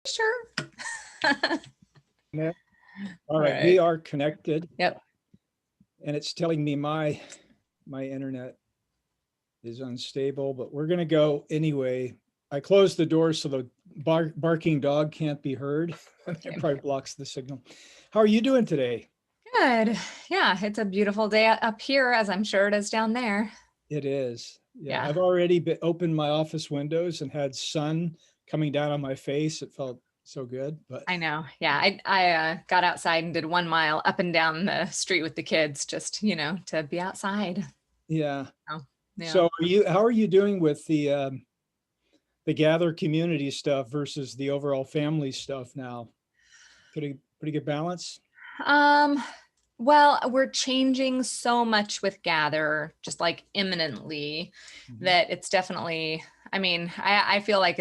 Sure. Yeah. All All right, we right. are connected, Yep. and it's telling me my internet is unstable, but we're going to go anyway. I closed the door so the barking dog can't be heard. It Okay. probably blocks the signal. How are you doing today? Good. Yeah, it's a beautiful day up here, as I'm sure it is down there. It is. Yeah, Yeah, I've already opened my office windows and had sun coming down on my face. It felt so good, but I know. Yeah, I got outside and did 1 mile up and down the street with the kids, just to be outside. yeah. Oh, yeah. So how are you doing with the gather community stuff versus the overall family stuff now? Pretty good balance. Um, well, we're changing so much with Gather, just like imminently, Mhm. that it's definitely, I mean, I feel like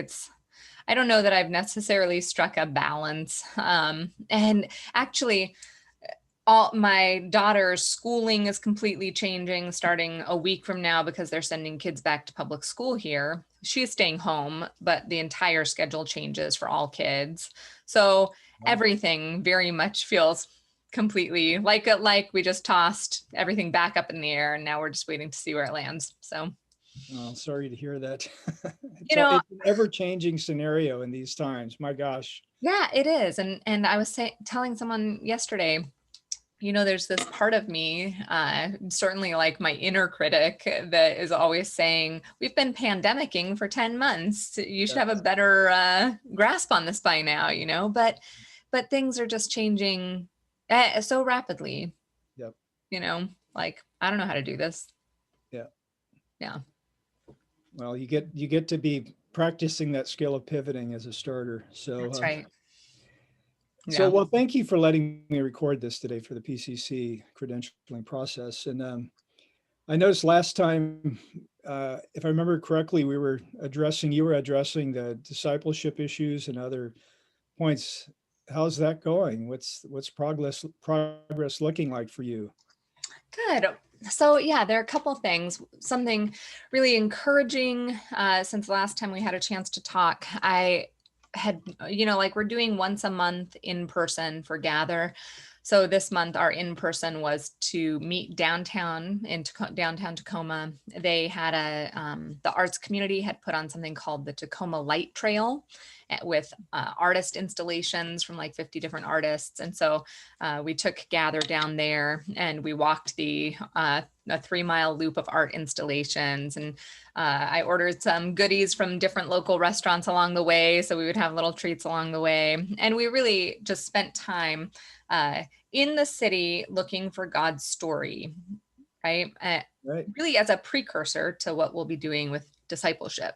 I don't know that I've necessarily struck a balance. And actually, all my daughter's schooling is completely changing starting a week from now because they're sending kids back to public school here. She's staying home, but the entire schedule changes for all kids. So Wow. everything very much feels completely like we just tossed everything back up in the air and now we're just waiting to see where it lands. So, Oh, sorry to hear that. you know, It's an ever-changing scenario in these times. My gosh. yeah, it is. And I was telling someone yesterday, there's this part of me, certainly like my inner critic, that is always saying, we've been pandemicking for 10 months. You should have a Yes. better grasp on this by now, but things are just changing so rapidly, Yep. like, I don't know how to do this. Yeah. Yeah, Well, you get to be practicing that skill of pivoting as a starter. So that's right. so Yeah. well, thank you for letting me record this today for the PCC credentialing process. And I noticed last time, if I remember correctly, you were addressing the discipleship issues and other points. How's that going? What's progress looking like for you? Good. So yeah, there are a couple of things. Something really encouraging since the last time we had a chance to talk. I had, like we're doing once a month in person for Gather. So this month our in person was to meet downtown in downtown Tacoma. They had the arts community had put on something called the Tacoma Light Trail with artist installations from like 50 different artists. And so we took Gather down there and we walked a 3 mile loop of art installations. And I ordered some goodies from different local restaurants along the way. So we would have little treats along the way. And we really just spent time in the city looking for God's story, right? Right. Really as a precursor to what we'll be doing with discipleship.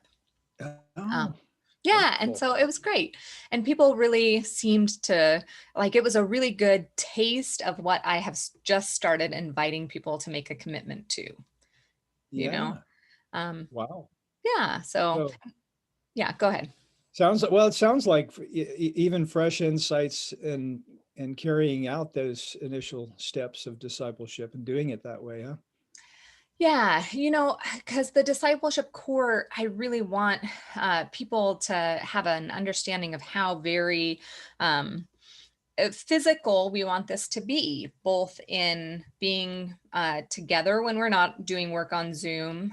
Oh, Um, yeah, and wonderful. so it was great. And people really seemed to like it was a really good taste of what I have just started inviting people to make a commitment to, you know? Yeah. Um, Wow. yeah, so So yeah, go ahead. it sounds like even fresh insights and carrying out those initial steps of discipleship and doing it that way, huh? Yeah, because the discipleship core, I really want people to have an understanding of how very physical we want this to be, both in being together when we're not doing work on Zoom,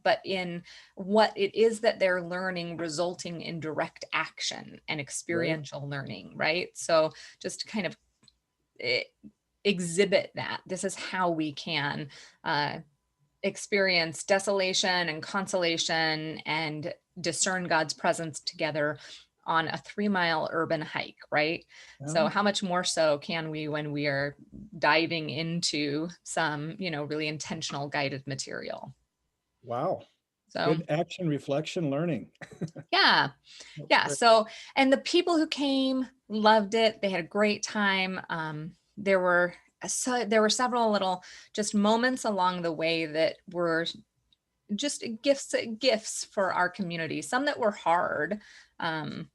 but in what it is that they're learning resulting in direct action and Right. experiential learning, right? So just kind of eh, exhibit that. This is how we can uh, experience desolation and consolation and discern God's presence together on a 3 mile urban hike, right? So, Oh, how much more so can we when we are diving into some, really intentional guided material? wow. So, Good action, reflection, learning. yeah, That's yeah. great. So, and the people who came loved it. They had a great time. There were several little just moments along the way that were just gifts for our community, some that were hard. um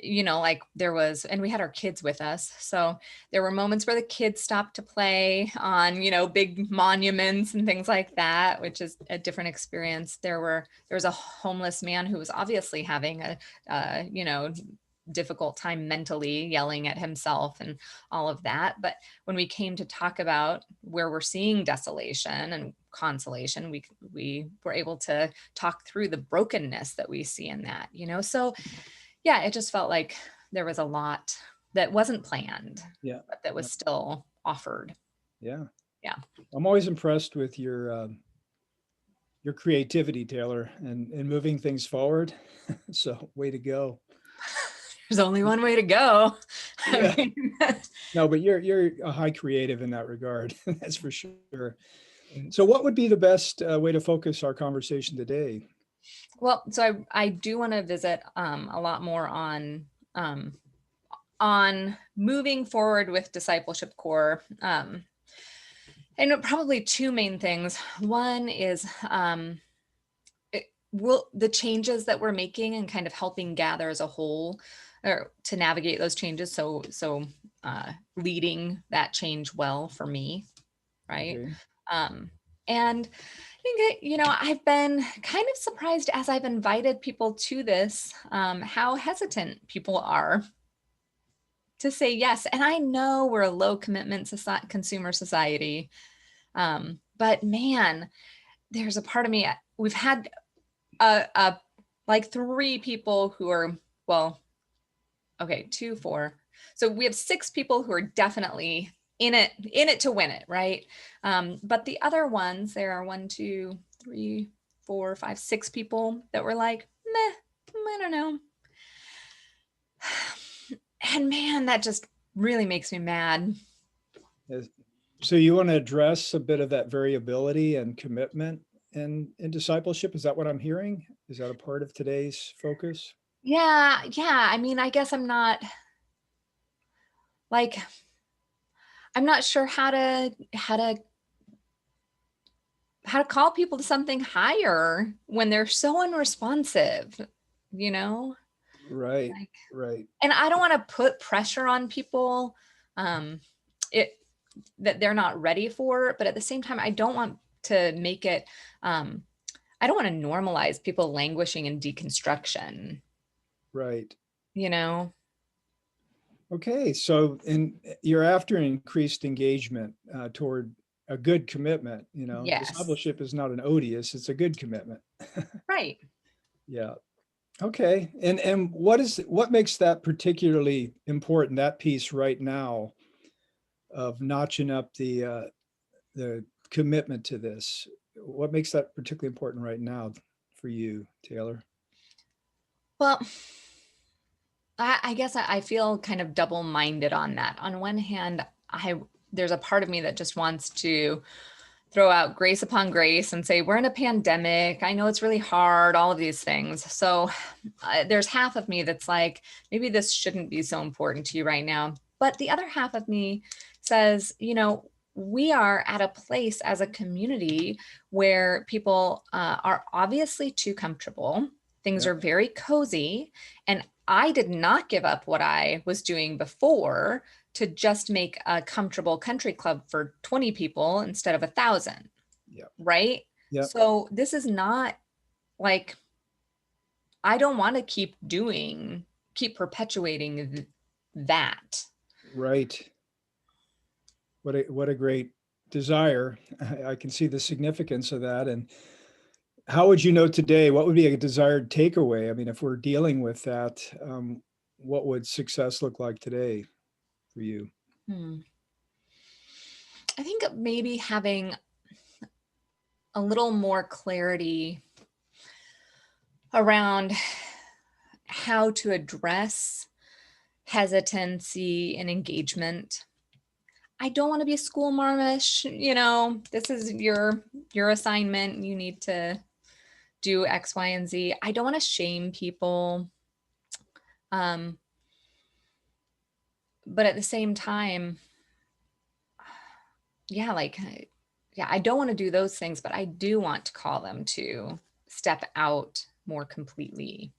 like there was, and we had our kids with us, so there were moments where the kids stopped to play on big monuments and things like that, which is a different experience. There was a homeless man who was obviously having a difficult time mentally, yelling at himself and all of that. But when we came to talk about where we're seeing desolation and consolation, we were able to talk through the brokenness that we see in that, So yeah, it just felt like there was a lot that wasn't planned, Yeah. but that was Yeah. still offered. Yeah. Yeah. I'm always impressed with your creativity, Taylor, and moving things forward. So way to go. There's only one way to go. I Yeah. mean, No, but you're a high creative in that regard. That's for sure. So what would be the best way to focus our conversation today? well, so I do want to visit a lot more on moving forward with discipleship core. And probably two main things. One is the changes that we're making and kind of helping gather as a whole, or to navigate those changes. So leading that change well for me, right? Okay. Um, and I think, I've been kind of surprised as I've invited people to this, how hesitant people are to say yes. And I know we're a low commitment consumer society. But man, there's a part of me, we've had like three people who are, well, okay, 2, 4. So we have 6 people who are definitely in it to win it, right? But the other ones, there are 1, 2, 3, 4, 5, 6 people that were like, meh, I don't know. And man, that just really makes me mad. Yes. So you want to address a bit of that variability and commitment in discipleship? Is that what I'm hearing? Is that a part of today's focus? Yeah. I mean, I guess like I'm not sure how to call people to something higher when they're so unresponsive, you know? Right, Like, right, and I don't want to put pressure on people um it that they're not ready for, but at the same time I don't want to make it I don't want to normalize people languishing in deconstruction, right. you know? Okay, so you're after increased engagement toward a good commitment. Yes. Discipleship is not an odious; it's a good commitment. Right. Yeah. Okay. And what makes that particularly important? That piece right now of notching up the commitment to this. What makes that particularly important right now for you, Taylor? Well, I guess I feel kind of double-minded on that. On one hand, there's a part of me that just wants to throw out grace upon grace and say, we're in a pandemic. I know it's really hard, all of these things. So there's half of me that's like, maybe this shouldn't be so important to you right now. But the other half of me says, we are at a place as a community where people are obviously too comfortable. Things Yeah. are very cozy. And I did not give up what I was doing before to just make a comfortable country club for 20 people instead of 1,000, Yeah. right? Yeah. So this is not like, I don't want to keep perpetuating that. Right. What a great desire. I can see the significance of that. And how would you know today? What would be a desired takeaway? I mean, if we're dealing with that, what would success look like today for you? Hmm. I think maybe having a little more clarity around how to address hesitancy and engagement. I don't want to be a school marmish, this is your assignment. You need to do X, Y, and Z. I don't want to shame people. Um, but at the same time, yeah, yeah, I don't want to do those things, but I do want to call them to step out more completely.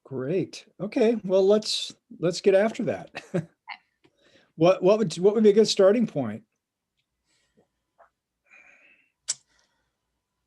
Great. Okay. Well, let's get after that. What would be a good starting point?